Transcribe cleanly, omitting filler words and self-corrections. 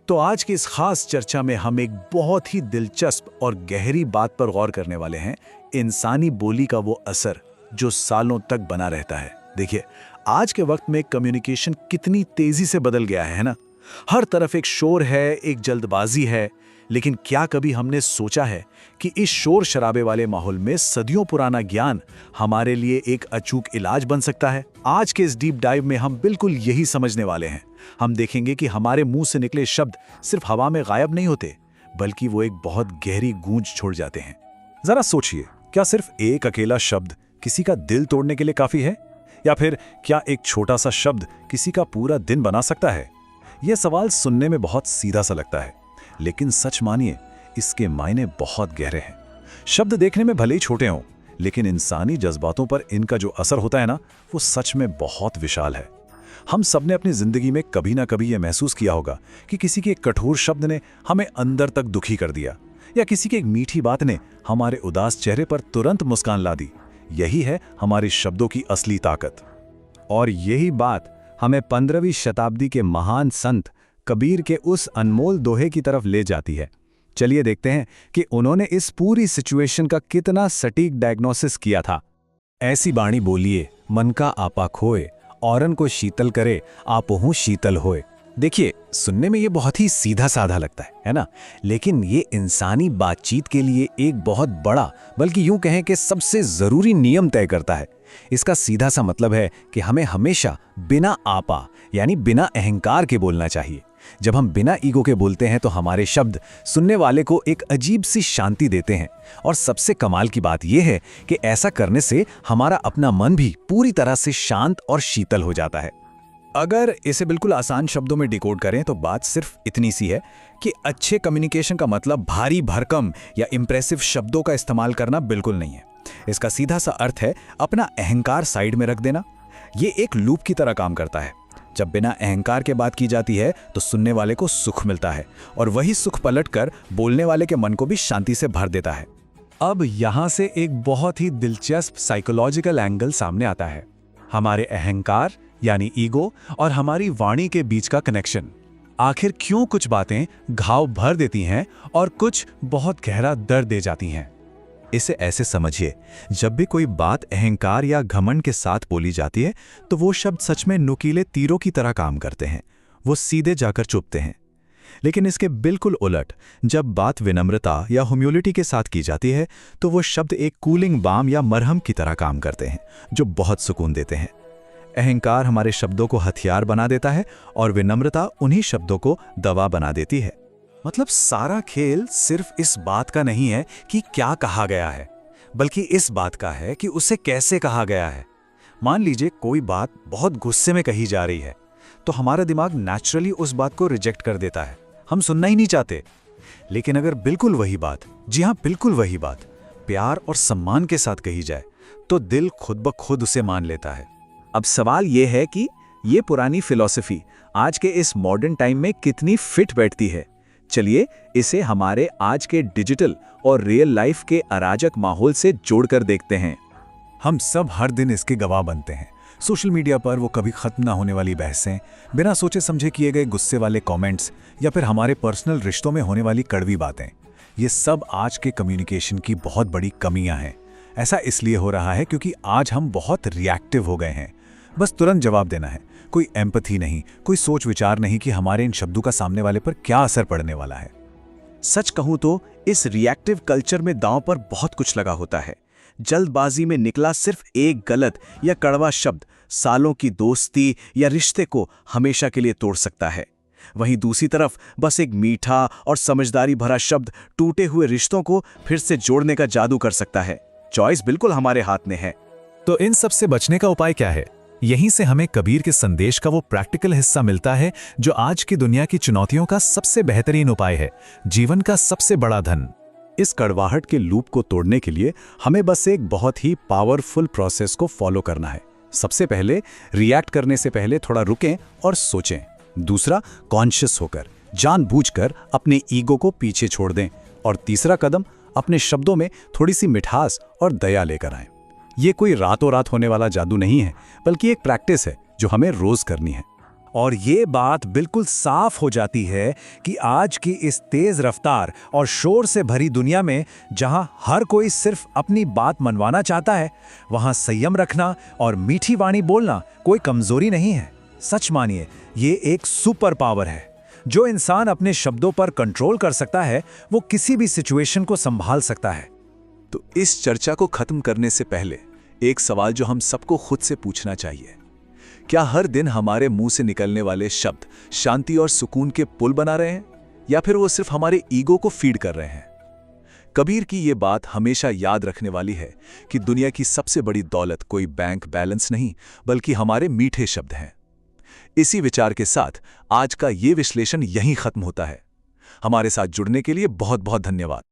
तो आज की इस खास चर्चा में हम एक बहुत ही दिलचस्प और गहरी बात पर गौर करने वाले हैं, इंसानी बोली का वो असर जो सालों तक बना रहता है। देखिए, आज के वक्त में कम्युनिकेशन कितनी तेजी से बदल गया है ना? हर तरफ एक शोर है, एक जल्दबाजी है, लेकिन क्या कभी हमने सोचा है कि इस शोर शराबे वाले माहौल में सदियों पुराना ज्ञान हमारे लिए एक अचूक इलाज बन सकता है? आज के इस डीप डाइव में हम बिल्कुल यही समझने वाले हैं। हम देखेंगे कि हमारे मुंह से निकले शब्द सिर्फ हवा में गायब नहीं होते, बल्कि वो एक बहुत गहरी गूंज छोड़ जाते हैं। जरा सोचिए, क्या सिर्फ एक अकेला शब्द किसी का दिल तोड़ने के लिए काफी है? या फिर क्या एक छोटा सा शब्द किसी का पूरा दिन बना सकता है? यह सवाल सुनने में बहुत सीधा सा लगता है, लेकिन सच मानिए, इसके मायने बहुत गहरे हैं। शब्द देखने में भले ही छोटे हों, लेकिन इंसानी जज्बातों पर इनका जो असर होता है ना, वो सच में बहुत विशाल है। हम सबने अपनी जिंदगी में कभी ना कभी यह महसूस किया होगा कि किसी के एक कठोर शब्द ने हमें अंदर तक दुखी कर दिया, या किसी की एक मीठी बात ने हमारे उदास चेहरे पर तुरंत मुस्कान ला दी। यही है हमारे शब्दों की असली ताकत। और यही बात हमें 15वीं शताब्दी के महान संत कबीर के उस अनमोल दोहे की तरफ ले जाती है। चलिए देखते हैं कि उन्होंने इस पूरी सिचुएशन का कितना सटीक डायग्नोसिस किया था। ऐसी बाणी बोलिए, मन का आपा खोए, औरन को शीतल करे, आपहु शीतल होए। देखिए, सुनने में ये बहुत ही सीधा साधा लगता है ना? लेकिन ये इंसानी बातचीत के लिए एक बहुत बड़ा, बल्कि यूं कहें कि सबसे जरूरी नियम तय करता है। इसका सीधा सा मतलब है कि हमें हमेशा बिना आपा यानी बिना अहंकार के बोलना चाहिए। जब हम बिना ईगो के बोलते हैं तो हमारे शब्द सुनने वाले को एक अजीब सी शांति देते हैं। और सबसे कमाल की बात यह है कि ऐसा करने से हमारा अपना मन भी पूरी तरह से शांत और शीतल हो जाता है। अगर इसे बिल्कुल आसान शब्दों में डिकोड करें तो बात सिर्फ इतनी सी है कि अच्छे कम्युनिकेशन का मतलब भारी भरकम या इंप्रेसिव शब्दों का इस्तेमाल करना बिल्कुल नहीं है। इसका सीधा सा अर्थ है अपना अहंकार साइड में रख देना। ये एक लूप की तरह काम करता है। जब बिना अहंकार के बात की जाती है तो सुनने वाले को सुख मिलता है, और वही सुख पलटकर बोलने वाले के मन को भी शांति से भर देता है। अब यहाँ से एक बहुत ही दिलचस्प साइकोलॉजिकल एंगल सामने आता है। हमारे अहंकार यानी ईगो और हमारी वाणी के बीच का कनेक्शन। आखिर क्यों कुछ बातें घाव भर देती हैं और कुछ बहुत गहरा दर्द दे जाती हैं? इसे ऐसे समझिए, जब भी कोई बात अहंकार या घमंड के साथ बोली जाती है तो वो शब्द सच में नुकीले तीरों की तरह काम करते हैं। वो सीधे जाकर चुभते हैं। लेकिन इसके बिल्कुल उलट, जब बात विनम्रता या ह्यूमिलिटी के साथ की जाती है तो वो शब्द एक कूलिंग बाम या मरहम की तरह काम करते हैं, जो बहुत सुकून देते हैं। अहंकार हमारे शब्दों को हथियार बना देता है और विनम्रता उन्हीं शब्दों को दवा बना देती है। मतलब सारा खेल सिर्फ इस बात का नहीं है कि क्या कहा गया है, बल्कि इस बात का है कि उसे कैसे कहा गया है। मान लीजिए कोई बात बहुत गुस्से में कही जा रही है, तो हमारा दिमाग नेचुरली उस बात को रिजेक्ट कर देता है। हम सुनना ही नहीं चाहते। लेकिन अगर बिल्कुल वही बात, जी हाँ बिल्कुल वही बात, प्यार और सम्मान के साथ कही जाए तो दिल खुद ब खुद उसे मान लेता है। अब सवाल यह है कि ये पुरानी फिलॉसफी आज के इस मॉडर्न टाइम में कितनी फिट बैठती है। चलिए इसे हमारे आज के डिजिटल और रियल लाइफ के अराजक माहौल से जोड़कर देखते हैं। हम सब हर दिन इसके गवाह बनते हैं। सोशल मीडिया पर वो कभी खत्म ना होने वाली बहसें, बिना सोचे समझे किए गए गुस्से वाले कमेंट्स, या फिर हमारे पर्सनल रिश्तों में होने वाली कड़वी बातें, ये सब आज के कम्युनिकेशन की बहुत बड़ी कमियां हैं। ऐसा इसलिए हो रहा है क्योंकि आज हम बहुत रिएक्टिव हो गए हैं। बस तुरंत जवाब देना है, कोई एम्पैथी नहीं, कोई सोच विचार नहीं कि हमारे इन शब्दों का सामने वाले पर क्या असर पड़ने वाला है। सच कहूं तो इस रिएक्टिव कल्चर में दांव पर बहुत कुछ लगा होता है। जल्दबाजी में निकला सिर्फ एक गलत या कड़वा शब्द सालों की दोस्ती या रिश्ते को हमेशा के लिए तोड़ सकता है। वहीं दूसरी तरफ बस एक मीठा और समझदारी भरा शब्द टूटे हुए रिश्तों को फिर से जोड़ने का जादू कर सकता है। चॉइस बिल्कुल हमारे हाथ में है। तो इन सब से बचने का उपाय क्या है? यहीं से हमें कबीर के संदेश का वो प्रैक्टिकल हिस्सा मिलता है जो आज की दुनिया की चुनौतियों का सबसे बेहतरीन उपाय है, जीवन का सबसे बड़ा धन। इस कड़वाहट के लूप को तोड़ने के लिए हमें बस एक बहुत ही पावरफुल प्रोसेस को फॉलो करना है। सबसे पहले, रिएक्ट करने से पहले थोड़ा रुकें और सोचें। दूसरा, कॉन्शियस होकर जानबूझकर अपने ईगो को पीछे छोड़ दें। और तीसरा कदम, अपने शब्दों में थोड़ी सी मिठास और दया लेकर आएं। ये कोई रातों रात होने वाला जादू नहीं है, बल्कि एक प्रैक्टिस है जो हमें रोज करनी है। और ये बात बिल्कुल साफ हो जाती है कि आज की इस तेज रफ्तार और शोर से भरी दुनिया में जहां हर कोई सिर्फ अपनी बात मनवाना चाहता है, वहां संयम रखना और मीठी वाणी बोलना कोई कमजोरी नहीं है। सच मानिए, ये एक सुपर पावर है। जो इंसान अपने शब्दों पर कंट्रोल कर सकता है, वो किसी भी सिचुएशन को संभाल सकता है। तो इस चर्चा को खत्म करने से पहले एक सवाल जो हम सबको खुद से पूछना चाहिए, क्या हर दिन हमारे मुंह से निकलने वाले शब्द शांति और सुकून के पुल बना रहे हैं, या फिर वो सिर्फ हमारे ईगो को फीड कर रहे हैं? कबीर की ये बात हमेशा याद रखने वाली है कि दुनिया की सबसे बड़ी दौलत कोई बैंक बैलेंस नहीं, बल्कि हमारे मीठे शब्द हैं। इसी विचार के साथ आज का ये विश्लेषण यहीं खत्म होता है। हमारे साथ जुड़ने के लिए बहुत बहुत धन्यवाद।